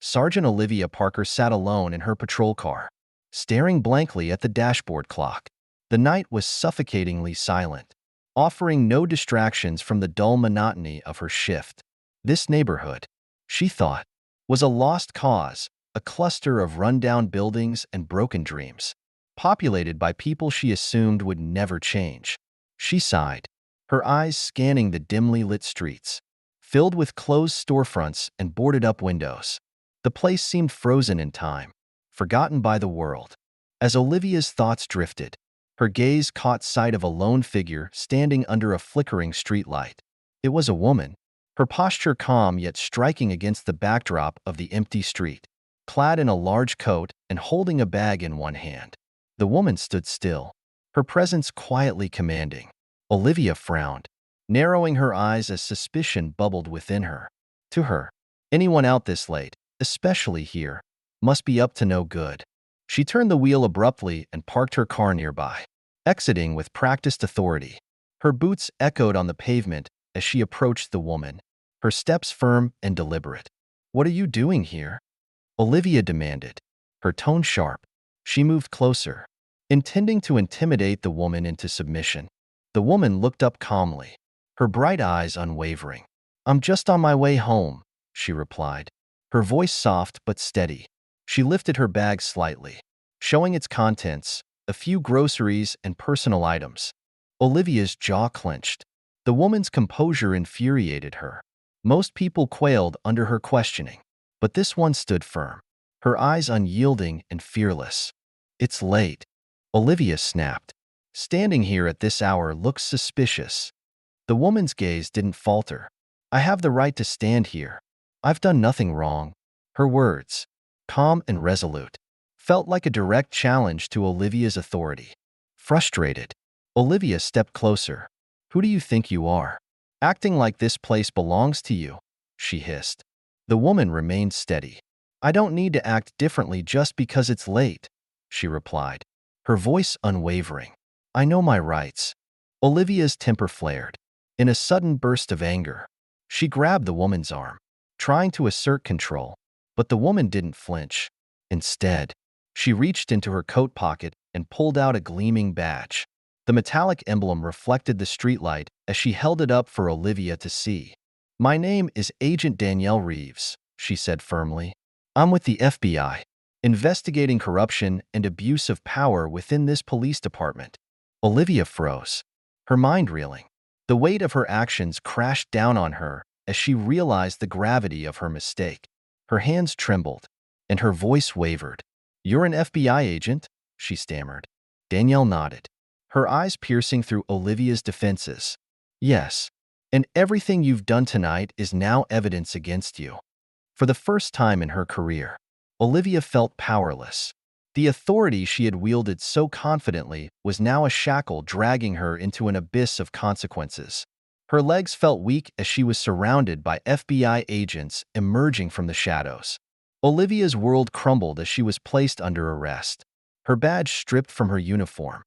Sergeant Olivia Parker sat alone in her patrol car, staring blankly at the dashboard clock. The night was suffocatingly silent, offering no distractions from the dull monotony of her shift. This neighborhood, she thought, was a lost cause, a cluster of rundown buildings and broken dreams, populated by people she assumed would never change. She sighed, her eyes scanning the dimly lit streets, filled with closed storefronts and boarded-up windows. The place seemed frozen in time, forgotten by the world. As Olivia's thoughts drifted, her gaze caught sight of a lone figure standing under a flickering streetlight. It was a woman, her posture calm yet striking against the backdrop of the empty street. Clad in a large coat and holding a bag in one hand, the woman stood still, her presence quietly commanding. Olivia frowned, narrowing her eyes as suspicion bubbled within her. To her, anyone out this late, especially here, must be up to no good. She turned the wheel abruptly and parked her car nearby, exiting with practiced authority. Her boots echoed on the pavement as she approached the woman, her steps firm and deliberate. "What are you doing here?" Olivia demanded, her tone sharp. She moved closer, intending to intimidate the woman into submission. The woman looked up calmly, her bright eyes unwavering. "I'm just on my way home," she replied, her voice soft but steady. She lifted her bag slightly, showing its contents, a few groceries and personal items. Olivia's jaw clenched. The woman's composure infuriated her. Most people quailed under her questioning, but this one stood firm, her eyes unyielding and fearless. "It's late," Olivia snapped. "Standing here at this hour looks suspicious." The woman's gaze didn't falter. "I have the right to stand here. I've done nothing wrong." Her words, calm and resolute, felt like a direct challenge to Olivia's authority. Frustrated, Olivia stepped closer. "Who do you think you are? Acting like this place belongs to you?" she hissed. The woman remained steady. "I don't need to act differently just because it's late," she replied, her voice unwavering. "I know my rights." Olivia's temper flared. In a sudden burst of anger, she grabbed the woman's arm, trying to assert control, but the woman didn't flinch. Instead, she reached into her coat pocket and pulled out a gleaming badge. The metallic emblem reflected the streetlight as she held it up for Olivia to see. "My name is Agent Danielle Reeves," she said firmly. "I'm with the FBI, investigating corruption and abuse of power within this police department." Olivia froze, her mind reeling. The weight of her actions crashed down on her as she realized the gravity of her mistake. Her hands trembled, and her voice wavered. "You're an FBI agent?" she stammered. Danielle nodded, her eyes piercing through Olivia's defenses. "Yes, and everything you've done tonight is now evidence against you." For the first time in her career, Olivia felt powerless. The authority she had wielded so confidently was now a shackle dragging her into an abyss of consequences. Her legs felt weak as she was surrounded by FBI agents emerging from the shadows. Olivia's world crumbled as she was placed under arrest, her badge stripped from her uniform.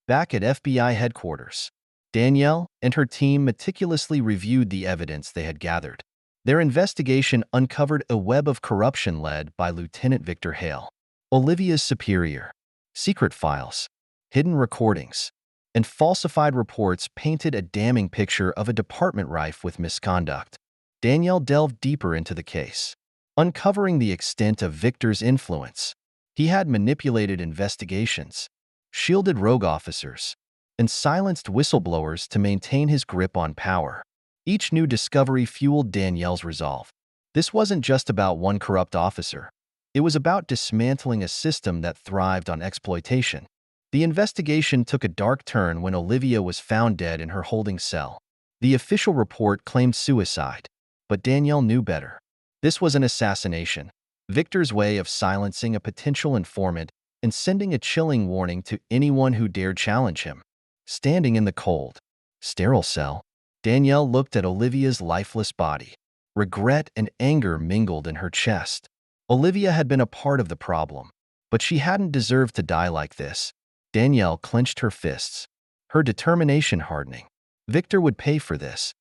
Back at FBI headquarters, Danielle and her team meticulously reviewed the evidence they had gathered. Their investigation uncovered a web of corruption led by Lieutenant Victor Hale, Olivia's superior. Secret files, hidden recordings, and falsified reports painted a damning picture of a department rife with misconduct. Danielle delved deeper into the case, uncovering the extent of Victor's influence. He had manipulated investigations, shielded rogue officers, and silenced whistleblowers to maintain his grip on power. Each new discovery fueled Danielle's resolve. This wasn't just about one corrupt officer. It was about dismantling a system that thrived on exploitation. The investigation took a dark turn when Olivia was found dead in her holding cell. The official report claimed suicide, but Danielle knew better. This was an assassination, Victor's way of silencing a potential informant and sending a chilling warning to anyone who dared challenge him. Standing in the cold, sterile cell, Danielle looked at Olivia's lifeless body. Regret and anger mingled in her chest. Olivia had been a part of the problem, but she hadn't deserved to die like this. Danielle clenched her fists, her determination hardening. Victor would pay for this.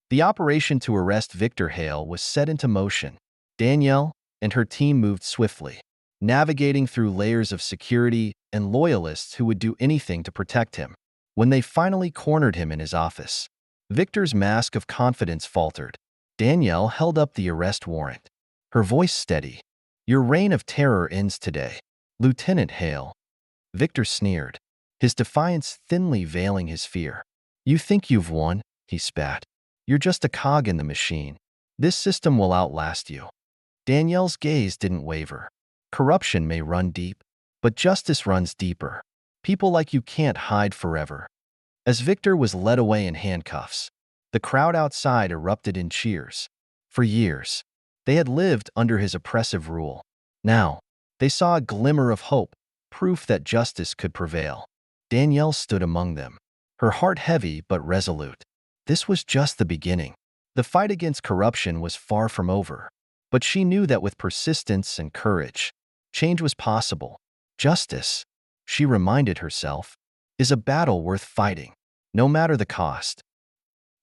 The operation to arrest Victor Hale was set into motion. Danielle, and her team moved swiftly, navigating through layers of security and loyalists who would do anything to protect him. When they finally cornered him in his office, Victor's mask of confidence faltered. Danielle held up the arrest warrant, her voice steady. "Your reign of terror ends today, Lieutenant Hale." Victor sneered, his defiance thinly veiling his fear. "You think you've won?" he spat. "You're just a cog in the machine. This system will outlast you." Danielle's gaze didn't waver. "Corruption may run deep, but justice runs deeper. People like you can't hide forever." As Victor was led away in handcuffs, the crowd outside erupted in cheers. For years, they had lived under his oppressive rule. Now, they saw a glimmer of hope, proof that justice could prevail. Danielle stood among them, her heart heavy but resolute. This was just the beginning. The fight against corruption was far from over, but she knew that with persistence and courage, change was possible. Justice, she reminded herself, is a battle worth fighting, no matter the cost.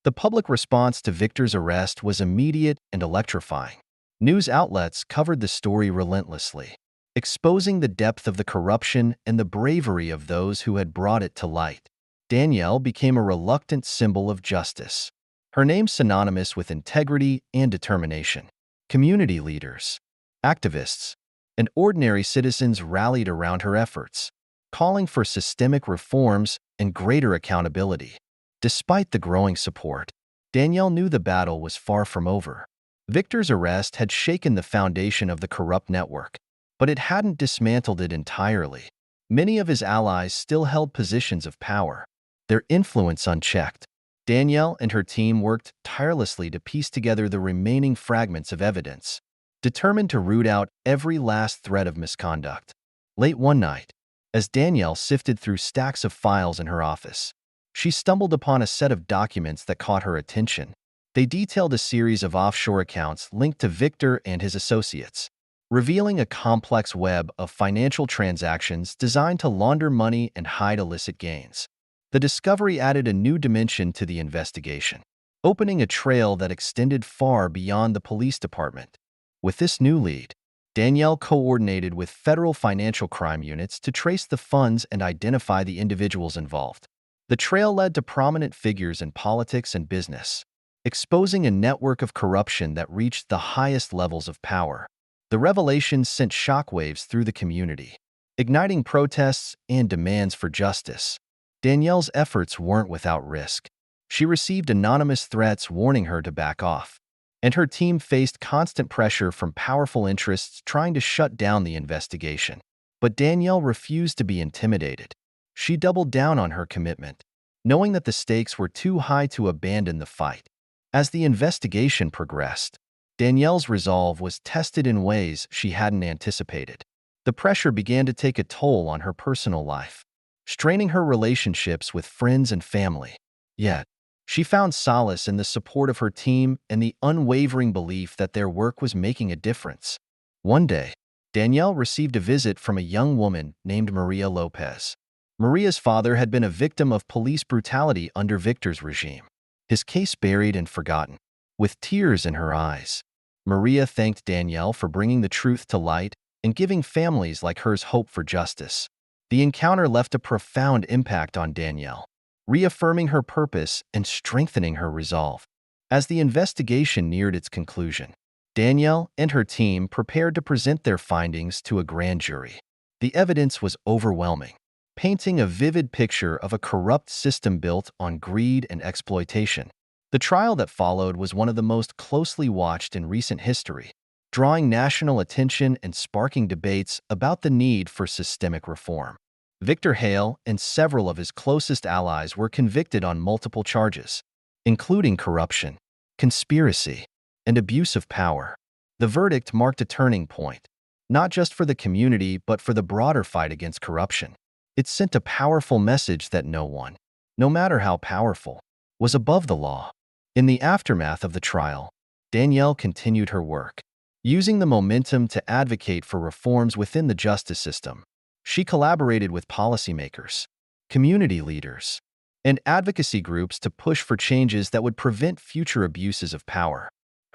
The public response to Victor's arrest was immediate and electrifying. News outlets covered the story relentlessly, exposing the depth of the corruption and the bravery of those who had brought it to light. Danielle became a reluctant symbol of justice, her name synonymous with integrity and determination. Community leaders, activists, and ordinary citizens rallied around her efforts, calling for systemic reforms and greater accountability. Despite the growing support, Danielle knew the battle was far from over. Victor's arrest had shaken the foundation of the corrupt network, but it hadn't dismantled it entirely. Many of his allies still held positions of power, their influence unchecked. Danielle and her team worked tirelessly to piece together the remaining fragments of evidence, determined to root out every last thread of misconduct. Late one night, as Danielle sifted through stacks of files in her office, she stumbled upon a set of documents that caught her attention. They detailed a series of offshore accounts linked to Victor and his associates, revealing a complex web of financial transactions designed to launder money and hide illicit gains. The discovery added a new dimension to the investigation, opening a trail that extended far beyond the police department. With this new lead, Danielle coordinated with federal financial crime units to trace the funds and identify the individuals involved. The trail led to prominent figures in politics and business, exposing a network of corruption that reached the highest levels of power. The revelations sent shockwaves through the community, igniting protests and demands for justice. Danielle's efforts weren't without risk. She received anonymous threats warning her to back off, and her team faced constant pressure from powerful interests trying to shut down the investigation. But Danielle refused to be intimidated. She doubled down on her commitment, knowing that the stakes were too high to abandon the fight. As the investigation progressed, Danielle's resolve was tested in ways she hadn't anticipated. The pressure began to take a toll on her personal life, straining her relationships with friends and family. Yet, she found solace in the support of her team and the unwavering belief that their work was making a difference. One day, Danielle received a visit from a young woman named Maria Lopez. Maria's father had been a victim of police brutality under Victor's regime, his case buried and forgotten. With tears in her eyes, Maria thanked Danielle for bringing the truth to light and giving families like hers hope for justice. The encounter left a profound impact on Danielle, reaffirming her purpose and strengthening her resolve. As the investigation neared its conclusion, Danielle and her team prepared to present their findings to a grand jury. The evidence was overwhelming, painting a vivid picture of a corrupt system built on greed and exploitation. The trial that followed was one of the most closely watched in recent history, drawing national attention and sparking debates about the need for systemic reform. Victor Hale and several of his closest allies were convicted on multiple charges, including corruption, conspiracy, and abuse of power. The verdict marked a turning point, not just for the community but for the broader fight against corruption. It sent a powerful message that no one, no matter how powerful, was above the law. In the aftermath of the trial, Danielle continued her work, using the momentum to advocate for reforms within the justice system. She collaborated with policymakers, community leaders, and advocacy groups to push for changes that would prevent future abuses of power.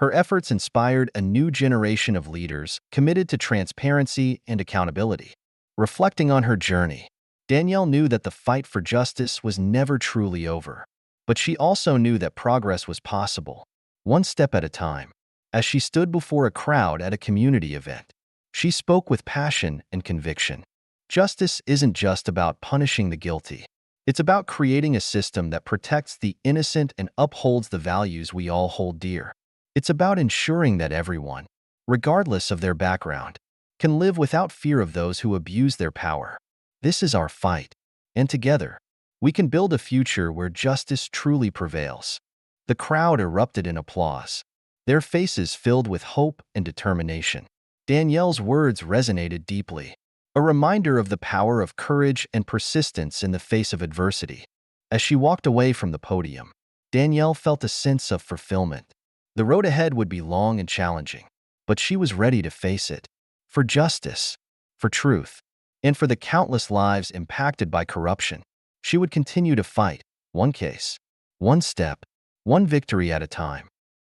Her efforts inspired a new generation of leaders committed to transparency and accountability. Reflecting on her journey, Danielle knew that the fight for justice was never truly over. But she also knew that progress was possible, one step at a time. As she stood before a crowd at a community event, she spoke with passion and conviction. Justice isn't just about punishing the guilty. It's about creating a system that protects the innocent and upholds the values we all hold dear. It's about ensuring that everyone, regardless of their background, can live without fear of those who abuse their power. This is our fight, and together, we can build a future where justice truly prevails. The crowd erupted in applause, their faces filled with hope and determination. Danielle's words resonated deeply, a reminder of the power of courage and persistence in the face of adversity. As she walked away from the podium, Danielle felt a sense of fulfillment. The road ahead would be long and challenging, but she was ready to face it. For justice, for truth, and for the countless lives impacted by corruption, she would continue to fight, one case, one step, one victory at a time.